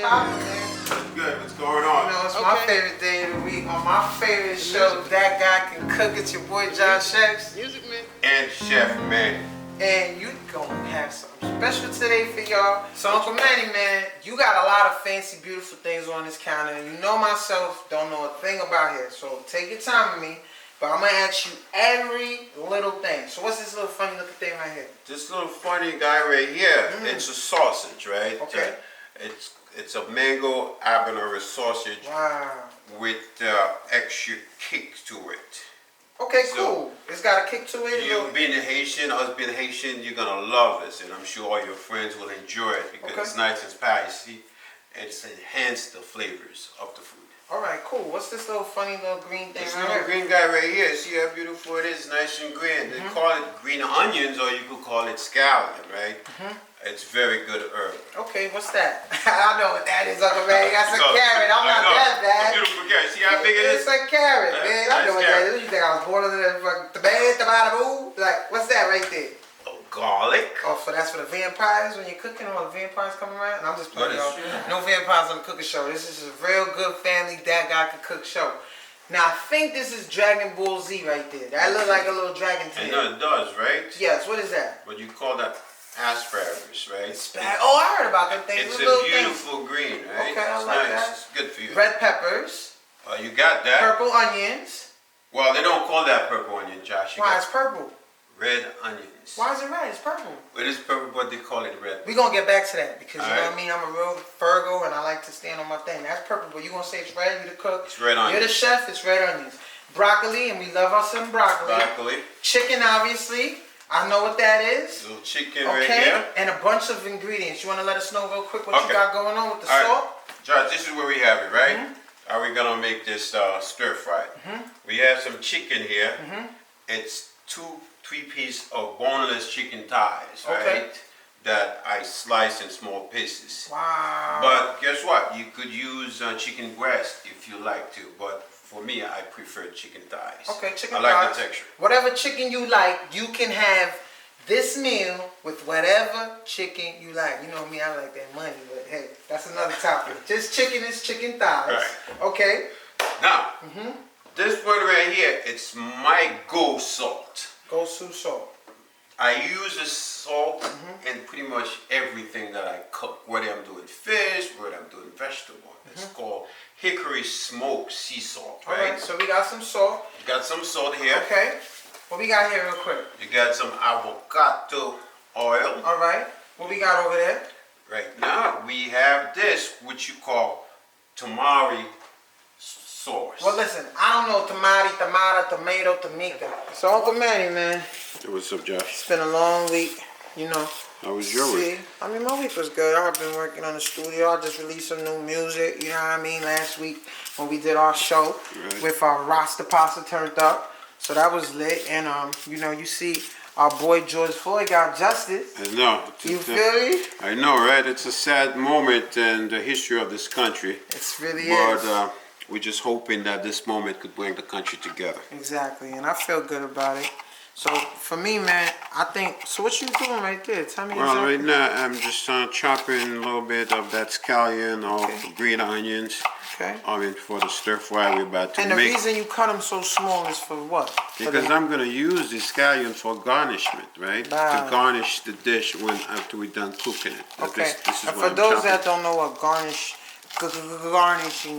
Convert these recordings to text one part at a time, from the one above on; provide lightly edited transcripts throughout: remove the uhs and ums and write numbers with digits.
poppin', man? What's good? What's going on? You know, it's my favorite day of the week. On my favorite show, That Guy Can Cook. It's your boy, John Chefs. Music man. And Chef Man. And you gonna have something special today for y'all. So, Uncle Manny, man, you got a lot of fancy, beautiful things on this counter. You know myself, don't know a thing about here. So, take your time with me. But I'm gonna ask you every little thing. So what's this little funny looking thing right here? This little funny guy right here, it's a sausage, right? Okay. It's a mango habanero sausage. Wow. With extra kick to it. Okay, So, cool. It's got a kick to it. You being a Haitian, us being Haitian, you're gonna love this, and I'm sure all your friends will enjoy it because it's nice and spicy, and it's enhanced the flavors of the food. All right, cool. What's this little funny little green thing This right little here? green guy right here, see how beautiful it is, nice and green. They call it green onions, or you could call it scallion, right? It's very good herb. Okay, what's that? I know what that is, Uncle Manny. That's a carrot. I'm not that bad. A beautiful carrot. See how big it is? It's a carrot, man. I know what that is. You think I was born under that fucking tomato? Like, what's that right there? Oh, garlic. Oh, so that's for the vampires when you're cooking, all the vampires come around? And I'm just playing, y'all. No vampires on the cooking show. This is a real good family That Guy Can Cook show. Now, I think this is Dragon Ball Z right there. That looks like a little dragon tail. I know it does, right? Yes, what is that? What you call that? Asparagus, right? Oh, I heard about them things. It's a little beautiful green, right? Okay, I it's like nice. that. It's good for you. Red peppers. You got that. Purple onions. Well, they don't call that purple onion, Josh. Why? It's purple. Red onions. Why is it red? It's purple. It is purple, but they call it red. We're going to get back to that because, you know Alright. what I mean? I'm a real Virgo and I like to stand on my thing. That's purple, but you're going to say it's red. You're the cook. It's red onions. You're the chef. It's red onions. Broccoli, and we love us some broccoli. Broccoli. Chicken, obviously. I know what that is. Little chicken right here. And a bunch of ingredients. You want to let us know real quick what you got going on with the All salt? right. Josh, this is where we have it, right? Are we gonna make this stir fry? We have some chicken here. It's 2-3 pieces of boneless chicken thighs, right? That I slice in small pieces. Wow. But guess what? You could use chicken breast if you like to, but for me, I prefer chicken thighs. Okay, chicken thighs. thighs. I like the texture. Whatever chicken you like, you can have this meal with whatever chicken you like. You know me, I like that money, but hey, that's another topic. Just chicken is chicken thighs. Right. Okay. Now, this one right here, it's my go salt. Go to salt. I use the salt in pretty much everything that I cook, whether I'm doing fish, whether I'm doing vegetable. It's called hickory smoked sea salt, right? Alright, so we got some salt. You got some salt here. Okay. What we got here real quick? You got some avocado oil. Alright. What we got over there? Right now, we have this, which you call tamari sauce. Well, listen, I don't know tomato, tomato. So, Uncle Manny, man, What's up, Josh? it's been a long week, you know. How was your week? I mean, my week was good. I've been working on the studio. I just released some new music, you know what I mean, last week when we did our show with our Rasta Pasta turned up. So that was lit. And, you know, you see our boy George Floyd got justice. I know. You feel me? I know, right? It's a sad moment in the history of this country. It really is. But we're just hoping that this moment could bring the country together. Exactly. And I feel good about it. So for me, man, I think. So what you doing right there? Tell me. Well, exactly. right now I'm just chopping a little bit of that scallion or green onions. Okay. I mean, for the stir fry we're about to And the make. reason you cut them so small is for what? Because I'm gonna use the scallion for garnishment, right? Wow. To garnish the dish after we're done cooking it. Okay. This is And what for I'm those chopping. that don't know what garnishing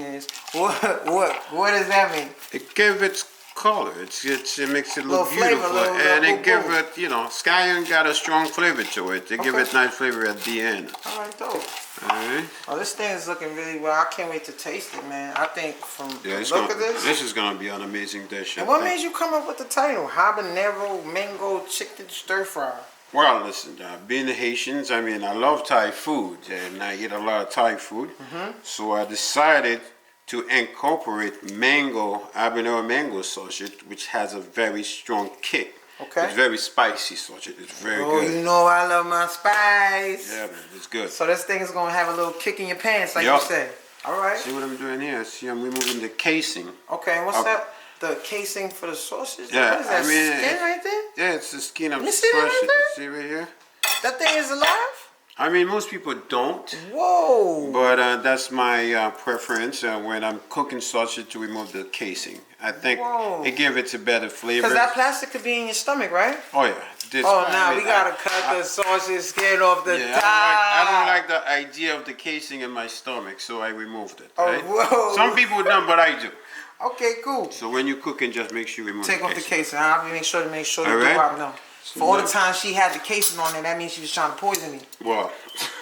is, what does that mean? It gives it color. It makes it look Little flavor, beautiful, little and it boom, give boom. it, you know, scallion got a strong flavor to it. They give Okay. it nice flavor at the end. All right, dope. All right. Oh, this thing is looking really well. I can't wait to taste it, man. I think from Yeah, the look of this. This is gonna be an amazing dish. And what made you come up with the title? Habanero Mango Chicken Stir Fry. Well, listen, being the Haitians, I mean, I love Thai food, and I eat a lot of Thai food. So I decided to incorporate habanero mango sausage, which has a very strong kick. Okay. It's very spicy sausage. It's very Oh, good. you know I love my spice. Yeah, man, it's good. So this thing is gonna have a little kick in your pants, like Yup. you said. All right. See what I'm doing here? See, I'm removing the casing. Okay, and what's Okay. that? The casing for the sausage? Yeah, What is that, I mean, skin right there? Yeah, it's the skin of You the see that right sausage. there? See right here? That thing is alive? I mean, most people don't. Whoa. But that's my preference when I'm cooking sausage to remove the casing. I think it gives it a better flavor. Because that plastic could be in your stomach, right? Oh yeah. Now we gotta cut the sausage skin off the top. I don't like the idea of the casing in my stomach, so I removed it. Right? Whoa. Some people don't, but I do. Okay, cool. So when you're cooking, just make sure you remove Take the off the casing. I'll make sure to All right. do no. For all the time she had the casing on there, that means she was trying to poison me. Well,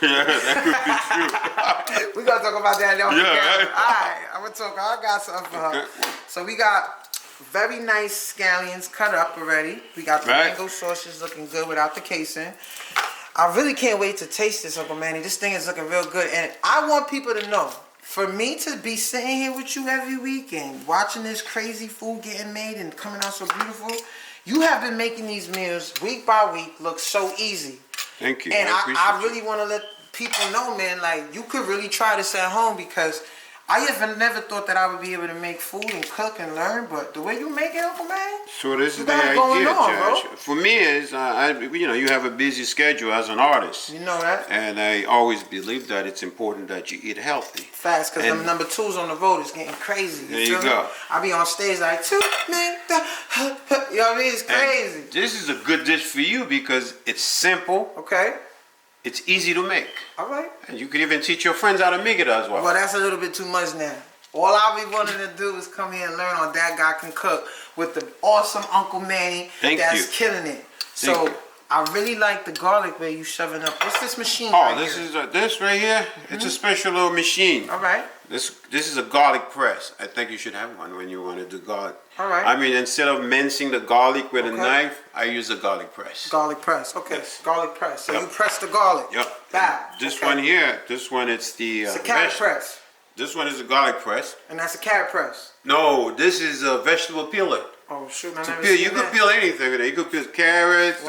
yeah, that could be true. We gonna talk about that on the camera. Right. Alright, I'm gonna talk. I got something for her. So we got very nice scallions cut up already. We got the mango sausage looking good without the casing. I really can't wait to taste this, Uncle Manny. This thing is looking real good, and I want people to know. For me to be sitting here with you every week and watching this crazy food getting made and coming out so beautiful, you have been making these meals week by week look so easy. Thank you. And I really want to let people know, man, like, you could really try this at home, because I have never thought that I would be able to make food and cook and learn, but the way you make it, Uncle Man, so this is the got it idea, going on, Josh. bro. For me, is you have a busy schedule as an artist. You know that? And I always believe that it's important that you eat healthy. Fast, because them number 2s on the road is getting crazy. There you go. I be on stage like, 2 minutes, you know what I mean? It's crazy. And this is a good dish for you because it's simple. Okay. It's easy to make. All right. And you could even teach your friends how to make it as well. Well, that's a little bit too much now. All I be wanting to do is come here and learn on That Guy Can Cook with the awesome Uncle Manny that's killing it. So I really like the garlic where you shoving up. What's this machine? This right here. It's a special little machine. All right. This is a garlic press. I think you should have one when you want to do garlic. All right. I mean, instead of mincing the garlic with a knife, I use a garlic press. Garlic press. Okay. Yes. Garlic press. So you press the garlic. Yep. This one here. This one it's the. It's a carrot press. This one is a garlic press. And that's a carrot press. No, this is a vegetable peeler. Oh shoot! You could peel anything with it. You could peel carrots,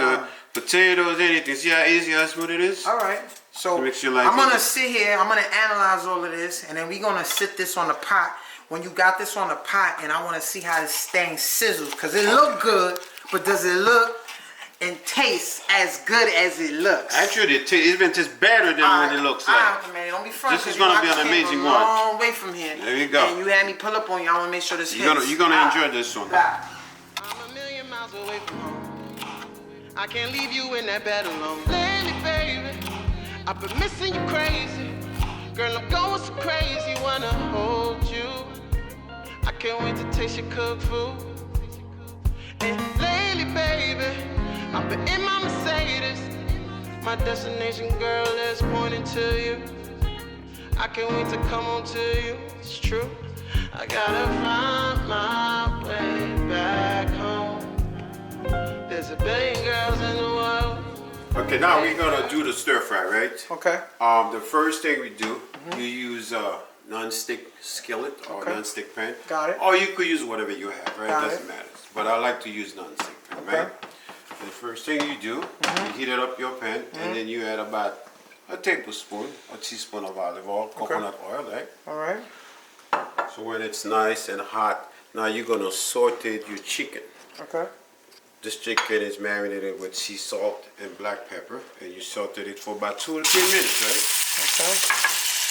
potatoes, anything. See how easy, how smooth it is? All right. So I'm gonna sit here. I'm gonna analyze all of this, and then we're gonna sit this on the pot. When you got this on the pot, and I want to see how this thing sizzles, cause it look good, but does it look and taste as good as it looks? Actually, it even tastes better than what it looks like. Man, don't be fronting. This is gonna be an amazing one. Long way from here. There you go. And you had me pull up on you. I want to make sure this hits. You're gonna enjoy this one. I'm a million miles away from home. I can't leave you in that bed alone. Lately, baby, I've been missing you crazy. Girl, I'm going so crazy, wanna hold you. I can't wait to taste your cooked food. And lately, baby, I've been in my Mercedes. My destination, girl, is pointing to you. I can't wait to come home to you. It's true. I gotta find my way back home. There's a billion girls in the world. Okay, now we're gonna do the stir fry, right? Okay. The first thing we do, you use a non-stick skillet or non-stick pan. Got it. Or you could use whatever you have, right? It doesn't matter. But I like to use non-stick pan, right? The first thing you do, you heat it up your pan, and then you add about a tablespoon, a teaspoon of olive oil, coconut oil, right? All right. So when it's nice and hot, now you're gonna saute your chicken. Okay. This chicken is marinated with sea salt and black pepper, and you sauteed it for about 2 to 3 minutes, right? Okay.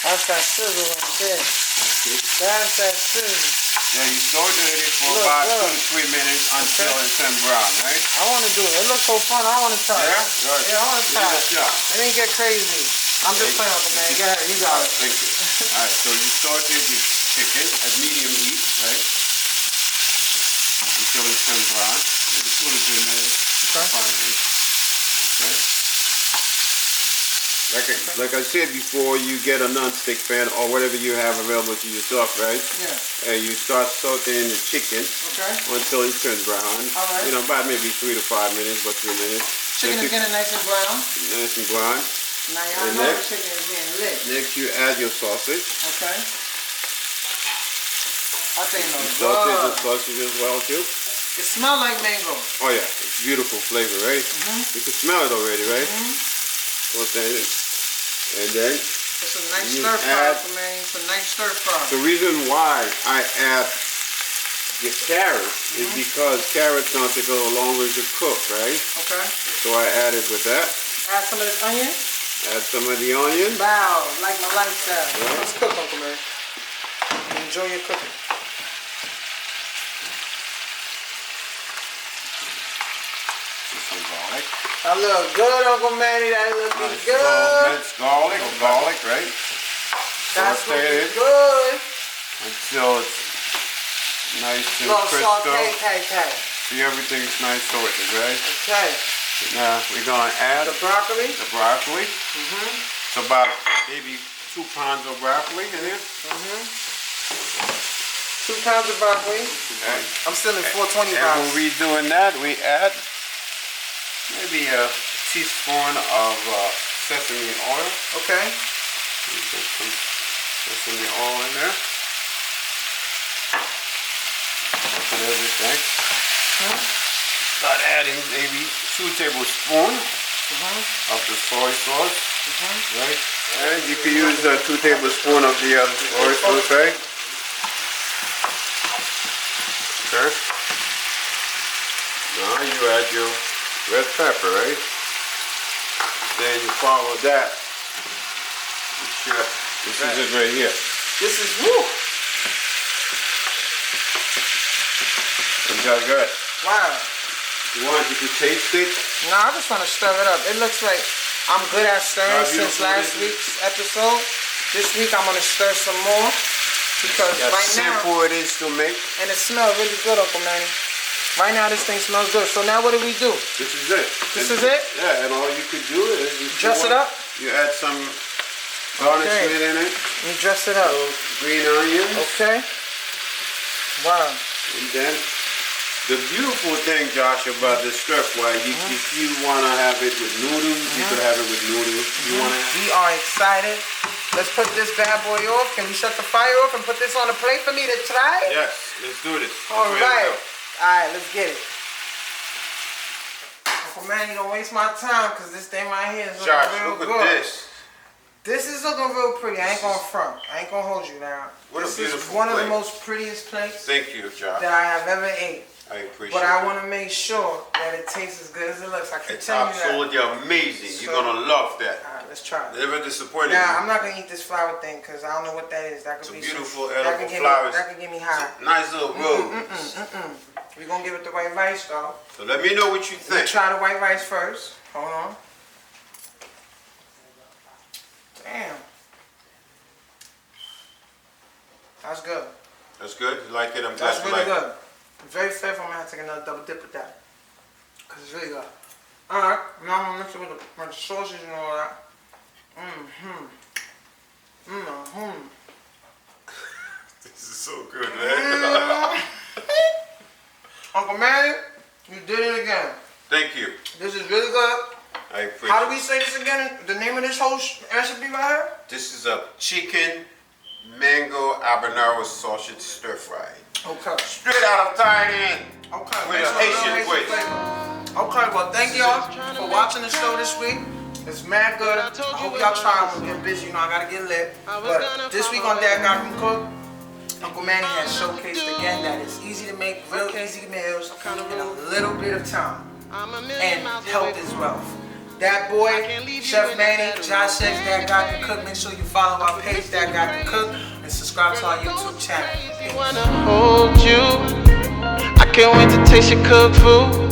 That's that sizzle right there. That's that sizzle. Yeah, you sauteed it for about 2 to 3 minutes until it turns brown, right? I want to do it. It looks so fun. I want to try it. Yeah? Right. Yeah, I want to try it. Let me get crazy. I'm just playing with it, man. Go ahead. You got it. Thank you. All right, so you sauteed your chicken at medium heat, right? Until it turns brown. Maybe 2 to 3 minutes. Okay. Like I said before, you get a non-stick pan or whatever you have available to yourself, right? Yeah. And you start sauteing the chicken until it turns brown. All right. You know, about maybe 3 to 5 minutes, about 3 minutes. Chicken is getting nice and brown. Nice and brown. Now y'all know the chicken is getting lit. Next you add your sausage. Okay. I think no. You saute the sausage as well too. It smells like mango. Oh yeah, it's beautiful flavor, right? You can smell it already, right? And then it's a nice stir fry, man. It's a nice stir fry. The reason why I add the carrots is because carrots don't take a little longer to cook, right? Okay. So I added with that. Add some of this onion. Add some of the onions. Wow, like my lifestyle. Right. Let's cook, Uncle Mary. Enjoy your cooking. Some garlic. That look good, Uncle Manny. That looking Nice good. little minced garlic, right? That's Saute looking it good. until it's nice and Little crisp. saute. See, everything's nice sorted, right? Okay. Now we're gonna add The broccoli. the broccoli. It's about maybe 2 pounds of broccoli in here. 2 pounds of broccoli. Okay. I'm still in 420 And pounds. when we doing that, we add maybe a teaspoon of sesame oil. Okay. Put some sesame oil in there. Put everything. Start adding maybe 2 tablespoons of the soy sauce. Right? And you can use 2 tablespoons of the soy sauce, right? Okay. Now you add your red pepper, right? Then you follow that. This is it right here. This is woo. Is that good? Wow. You want you to taste it? No, I just want to stir it up. It looks like I'm good at stirring How since beautiful last is it? week's episode. This week I'm gonna stir some more because How right now, simple it is to make. and it smells really good, Uncle Manny. Right now this thing smells good. So now what do we do? This is it. This is it? Yeah, and all you could do is Dress it up? You add some garnishment in it. Let me dress it up. Little green onions. Okay. Wow. And then the beautiful thing, Josh, about the stir fry, if you want to have it with noodles, you could have it with noodles. You want to have We are excited. Let's put this bad boy off. Can we shut the fire off and put this on a plate for me to try? Yes, let's do this. All Let's ready to right. go. All right, let's get it. Uncle Manny, don't waste my time because this thing right here is looking Josh, real look good. at this. This is looking real pretty. I ain't gonna front. I ain't gonna hold you now. What a This is beautiful one of the plate. most prettiest plates Thank you, Josh. that I have ever ate. I appreciate But I it. want to make sure that it tastes as good as it looks. I can It's tell you that. absolutely amazing. So- You're going to love that. All right, let's try it. Never disappointed Now, you. I'm not gonna eat this flour thing because I don't know what that is. That could Some be beautiful that edible could get flowers. Me, that could get me high. Nice little rose. We're gonna give it the white rice though. So let me know what you Let's think. try the white rice first. Hold on. Damn. That's good. That's good? You like it? I'm glad That's you really like good. Very flavorful. I'm gonna have to take another double dip with that. Cause it's really good. Alright, now I'm gonna mix it with the sausage and all that. it. This is so good, man. Uncle Manny, you did it again. Thank you. This is really good. I appreciate How do it. we say this again? The name of this whole recipe right here? This is a chicken mango habanero sausage stir fry. Okay. Straight out of Thailand. Okay. With makes a a little Haitian twist. flavor. Okay, well thank y'all for watching the show this week. It's mad good. I hope y'all try it. I'm getting busy, you know, I gotta get lit. But this week on Dad Got Him Cook, Uncle Manny has showcased again that it's easy to make real easy meals in a little bit of time. And health is wealth. That boy, Chef Manny, Josh says Dad Got Him Cook. Make sure you follow our page, Dad Got Him Cook, and subscribe to our YouTube channel. Wanna hold you. I can't wait to taste your cooked food.